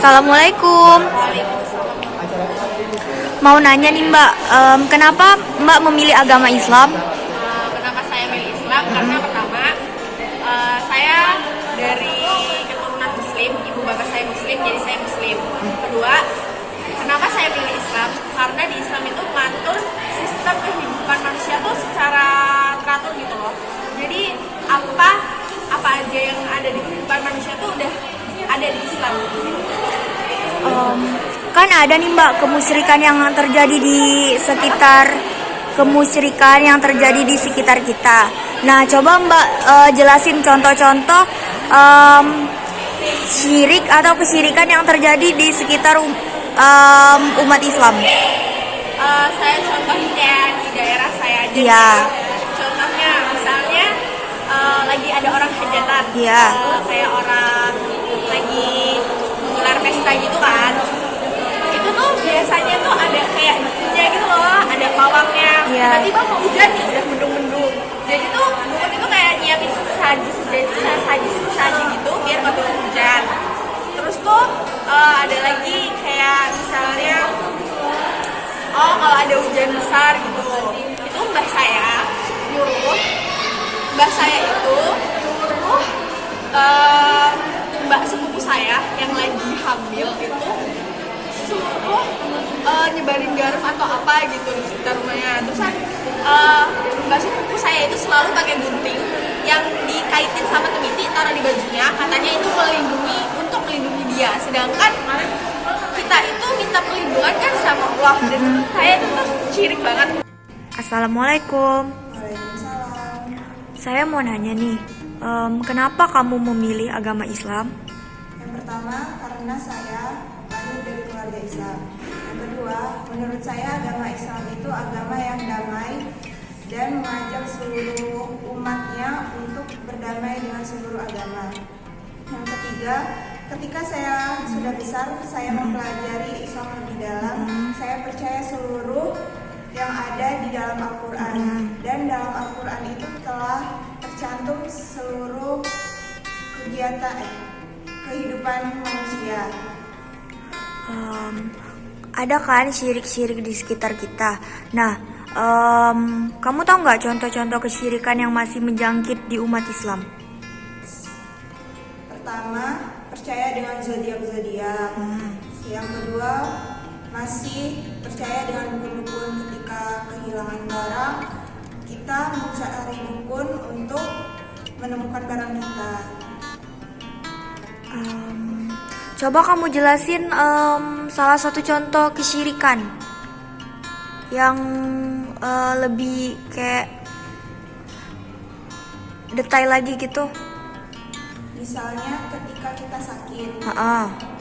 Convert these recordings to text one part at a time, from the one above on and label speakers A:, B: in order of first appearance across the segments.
A: Assalamualaikum. Mau nanya nih Mbak, kenapa Mbak memilih agama Islam?
B: Kenapa saya milih Islam? Karena pertama, saya dari keturunan Muslim, ibu bapak saya Muslim, jadi saya Muslim. Kedua, kenapa saya pilih Islam? Karena di Islam itu mengatur sistem kehidupan manusia tuh secara teratur gitu loh. Jadi apa aja yang ada di kehidupan manusia tuh udah ada di Islam.
A: Kan ada nih Mbak kemusyrikan yang terjadi di sekitar kita. Nah, coba Mbak jelasin contoh-contoh syirik atau kesyirikan yang terjadi di sekitar umat Islam.
B: Saya contohin kayak di daerah saya aja.
A: Iya.
B: Contohnya misalnya lagi ada orang hajatan,
A: Iya.
B: kayak orang lagi menggelar pesta gitu kan. Itu tuh biasanya tuh ada kayak dukungnya gitu loh, ada pawangnya.
A: Iya.
B: Tiba-tiba mau hujan nih, udah mendung-mendung. Jadi tuh dukun itu kayak nyiapin saji gitu biar nggak turun hujan. Terus tuh ada lagi kayak misalnya kalau ada hujan besar gitu, itu mbah saya itu nyuruh mbak sepupu saya yang lagi hamil itu suruh nyebarin garam atau apa gitu di sekitar rumahnya. Terus kan mbak sepupu saya itu selalu pakai gunting yang dikaitin sama temiti, taruh di bajunya, katanya itu untuk melindungi dia. Sedangkan kita itu minta perlindungan kan sama Allah. Dan saya itu tuh syirik banget.
A: Assalamualaikum.
C: Waalaikumsalam.
A: Saya mau nanya nih, kenapa kamu memilih agama Islam?
C: Yang pertama, karena saya lahir dari keluarga Islam. Yang kedua, menurut saya agama Islam itu agama yang damai dan mengajak seluruh umatnya untuk berdamai dengan seluruh agama. Yang ketiga, ketika saya sudah besar, saya mempelajari Islam lebih dalam. Saya percaya seluruh yang ada di dalam Al-Quran, dan dalam Al-Quran itu telah tercantum seluruh kehidupan manusia.
A: Ada kan syirik-syirik di sekitar kita. Nah, kamu tahu nggak contoh-contoh kesyirikan yang masih menjangkit di umat Islam?
C: Pertama, percaya dengan zodiak. Yang kedua, masih percaya dengan dukun-dukun. Ketika kehilangan barang, kita mencari dukun untuk menemukan barang kita.
A: Coba kamu jelasin salah satu contoh kesyirikan yang lebih kayak detail lagi gitu.
C: Misalnya ketika kita sakit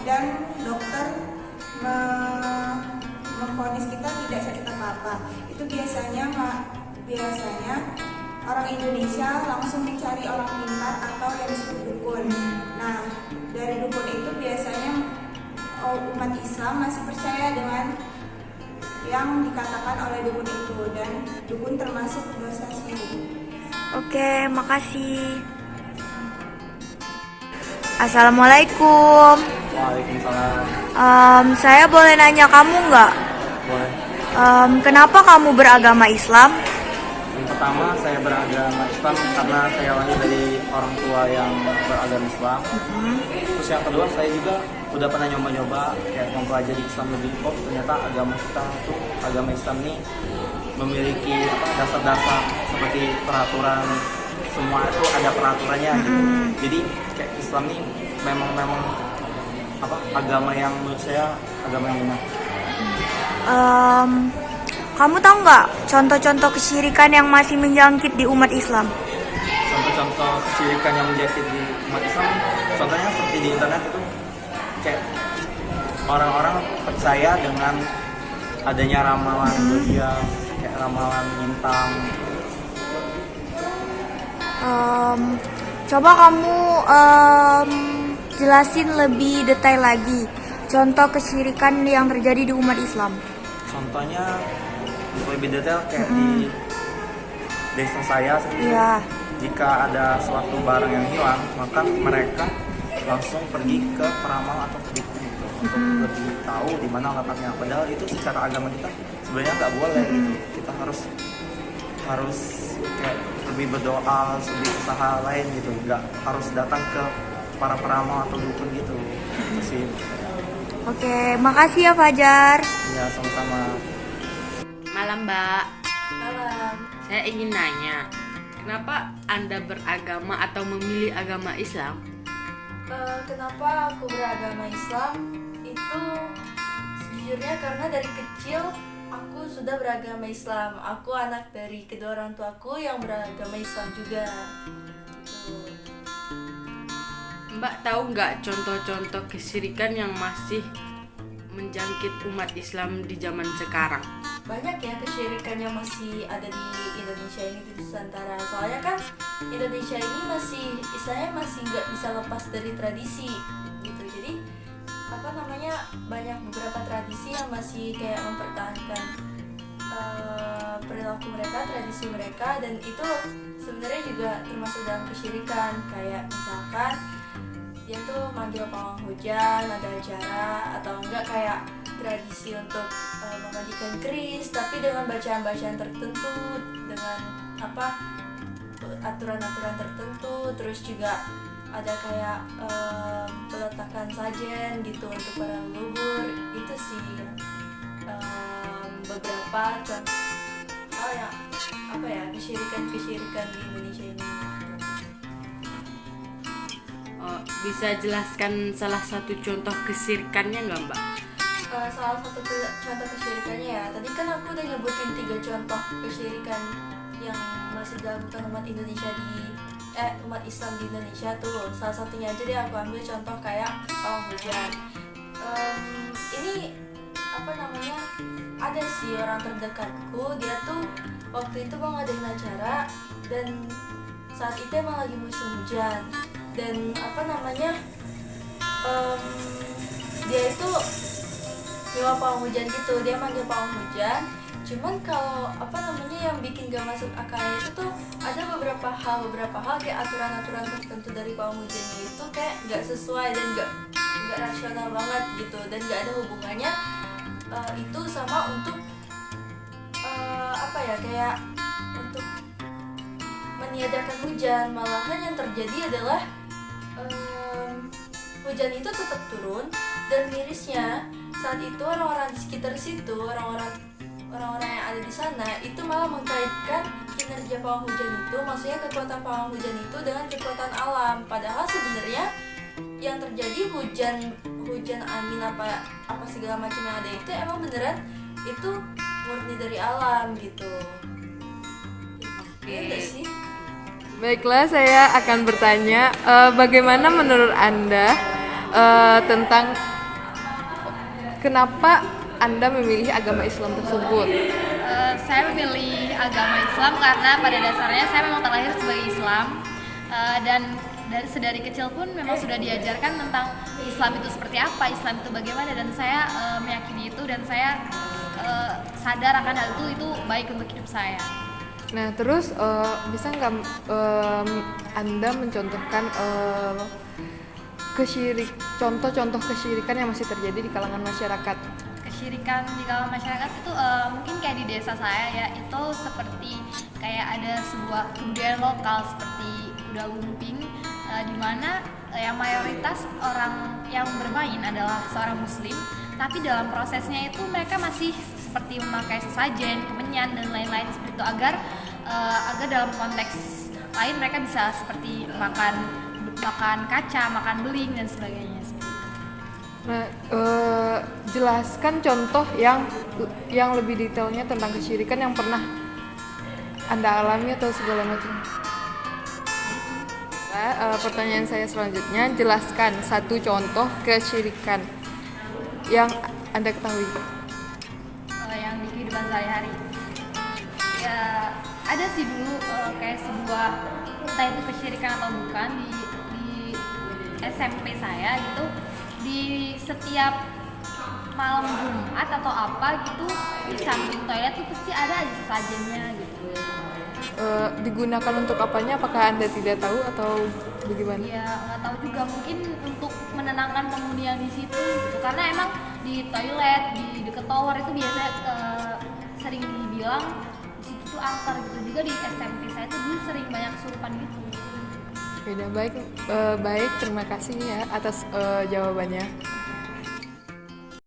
C: dan dokter memvonis kita tidak sakit apa-apa, itu biasanya orang Indonesia langsung mencari orang pintar atau yang disebut dukun. Nah, dari dukun itu biasanya umat Islam masih percaya dengan yang dikatakan oleh dukun itu, dan dukun termasuk dosa syirik.
A: Oke, makasih. Assalamualaikum.
D: Waalaikumsalam.
A: Saya boleh nanya kamu nggak?
D: Boleh.
A: Kenapa kamu beragama Islam?
D: Yang pertama, saya beragama Islam karena saya lahir dari orang tua yang beragama Islam. Terus yang kedua, saya juga udah pernah nyoba-nyoba kayak mempelajari Islam lebih. Ternyata agama kita tuh, agama Islam ini memiliki dasar-dasar seperti peraturan, semua itu ada peraturannya gitu. Jadi kayak Islam ini memang agama yang menurut saya agama yang benar.
A: Kamu tahu nggak contoh-contoh kesyirikan yang masih menjangkit di umat Islam?
D: Contoh-contoh kesyirikan yang menjangkit di umat Islam, contohnya seperti di internet itu kayak orang-orang percaya dengan adanya ramalan zodiak, kayak ramalan bintang.
A: Coba kamu jelasin lebih detail lagi contoh kesyirikan yang terjadi di umat Islam.
D: Contohnya lebih detail kayak di desa saya sendiri.
A: Iya.
D: Jika ada suatu barang yang hilang, maka mereka langsung pergi ke peramal atau ke dukun. untuk lebih tahu di mana letaknya. Padahal itu secara agama kita sebenarnya nggak boleh gitu. Kita harus kayak lebih berdoa, lebih usaha lain gitu. Nggak harus datang ke para peramal atau dukun gitu. Itu sih.
A: Oke, makasih ya Fajar.
D: Ya sama-sama.
E: Malam Mbak,
B: Malam.
E: saya ingin nanya, kenapa Anda beragama atau memilih agama Islam?
F: Kenapa aku beragama Islam? Itu sejujurnya karena dari kecil aku sudah beragama Islam. Aku anak dari kedua orang tuaku yang beragama Islam juga. Gitu.
E: Mbak tahu nggak contoh-contoh kesyirikan yang masih menjangkit umat Islam di zaman sekarang?
F: Banyak ya kesyirikan yang masih ada di Indonesia ini, di Nusantara. Soalnya kan Indonesia ini masih, istilahnya masih nggak bisa lepas dari tradisi gitu. Jadi banyak beberapa tradisi yang masih kayak mempertahankan perilaku mereka, tradisi mereka, dan itu sebenarnya juga termasuk dalam kesyirikan. Kayak misalkan dia tuh manggil pawang hujan, ada acara, atau enggak kayak tradisi untuk memandikan keris tapi dengan bacaan-bacaan tertentu, dengan aturan-aturan tertentu. Terus juga ada kayak peletakan sajen gitu untuk para leluhur. Itu sih beberapa contoh hal yang kesyirikan di Indonesia ini.
E: Bisa jelaskan salah satu contoh kesyirikannya nggak Mbak?
F: Salah satu contoh kesyirikannya ya, tadi kan aku udah nyebutin 3 contoh kesyirikan yang masih dilakukan umat Islam di Indonesia tuh. Salah satunya aja deh aku ambil contoh kayak pawang hujan. Ini ada sih orang terdekatku, dia tuh waktu itu mau ngadain acara dan saat itu emang lagi musim hujan. Dan dia itu nyewa pawang hujan gitu, dia manggil pawang hujan. Cuman kalau yang bikin gak masuk akalnya itu tuh ada beberapa hal kayak aturan-aturan tertentu dari pawang hujannya itu kayak gak sesuai dan gak rasional banget gitu, dan gak ada hubungannya itu sama untuk kayak untuk meniadakan hujan. Malahan yang terjadi adalah hujan itu tetap turun, dan mirisnya saat itu orang-orang di sekitar situ, orang-orang yang ada di sana itu malah mengkaitkan kinerja pawang hujan itu, maksudnya kekuatan pawang hujan itu dengan kekuatan alam. Padahal sebenarnya yang terjadi hujan angin apa segala macam yang ada itu emang beneran itu murni dari alam gitu. Iya sih.
G: Baiklah, saya akan bertanya, bagaimana menurut Anda tentang kenapa Anda memilih agama Islam tersebut?
H: Saya memilih agama Islam karena pada dasarnya saya memang terlahir sebagai Islam, dan sedari kecil pun memang sudah diajarkan tentang Islam itu seperti apa, Islam itu bagaimana, dan saya meyakini itu, dan saya sadar akan hal itu baik untuk hidup saya.
G: Nah, terus bisa nggak Anda mencontohkan contoh-contoh kesyirikan yang masih terjadi di kalangan masyarakat?
H: Kesyirikan di kalangan masyarakat itu mungkin kayak di desa saya ya, itu seperti kayak ada sebuah kebudayaan lokal seperti kuda lumping, di mana yang mayoritas orang yang bermain adalah seorang muslim, tapi dalam prosesnya itu mereka masih seperti memakai sesajen, kemenyan dan lain-lain seperti itu, agar dalam konteks lain mereka bisa seperti makan kaca, makan beling dan sebagainya seperti itu.
G: Nah, jelaskan contoh yang lebih detailnya tentang kesyirikan yang pernah Anda alami atau segala macam. Nah, pertanyaan saya selanjutnya, jelaskan satu contoh kesyirikan yang Anda ketahui.
H: Yang di kehidupan sehari-hari ya ada sih dulu kayak sebuah, entah itu kesyirikan atau bukan, di SMP saya gitu, di setiap malam Jumat atau apa gitu, di samping toilet tuh pasti ada aja sesajennya gitu.
G: Digunakan untuk apanya? Apakah Anda tidak tahu atau bagaimana?
H: Ya nggak tahu juga, mungkin untuk menenangkan penghuni yang di situ gitu. Karena emang di toilet di deket tower itu biasa sering dibilang di situ tuh angker gitu. Juga di SMP saya tuh dulu sering banyak kesurupan gitu.
G: Beda baik, baik terima kasih ya atas jawabannya.